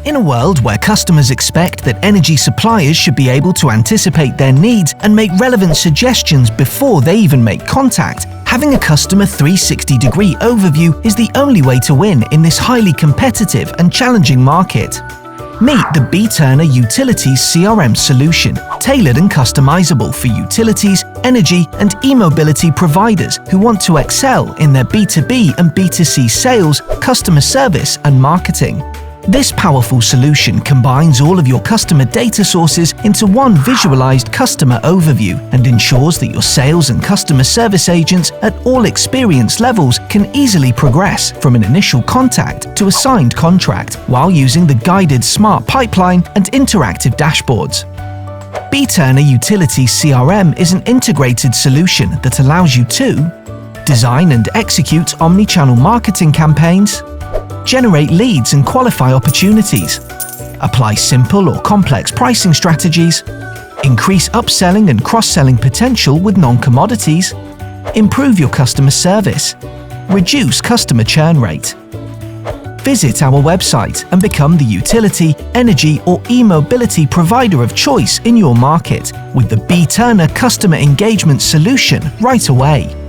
In a world where customers expect that energy suppliers should be able to anticipate their needs and make relevant suggestions before they even make contact, having a customer 360-degree overview is the only way to win in this highly competitive and challenging market. Meet the BE-terna Utilities CRM solution, tailored and customizable for utilities, energy and e-mobility providers who want to excel in their B2B and B2C sales, customer service and marketing. This powerful solution combines all of your customer data sources into one visualized customer overview and ensures that your sales and customer service agents at all experience levels can easily progress from an initial contact to a signed contract while using the guided smart pipeline and interactive dashboards. BE-terna Utilities CRM is an integrated solution that allows you to design and execute omni-channel marketing campaigns, generate leads and qualify opportunities, apply simple or complex pricing strategies, increase upselling and cross-selling potential with non-commodities, improve your customer service, reduce customer churn rate. Visit our website and become the utility, energy or e-mobility provider of choice in your market with the BE-terna customer engagement solution right away.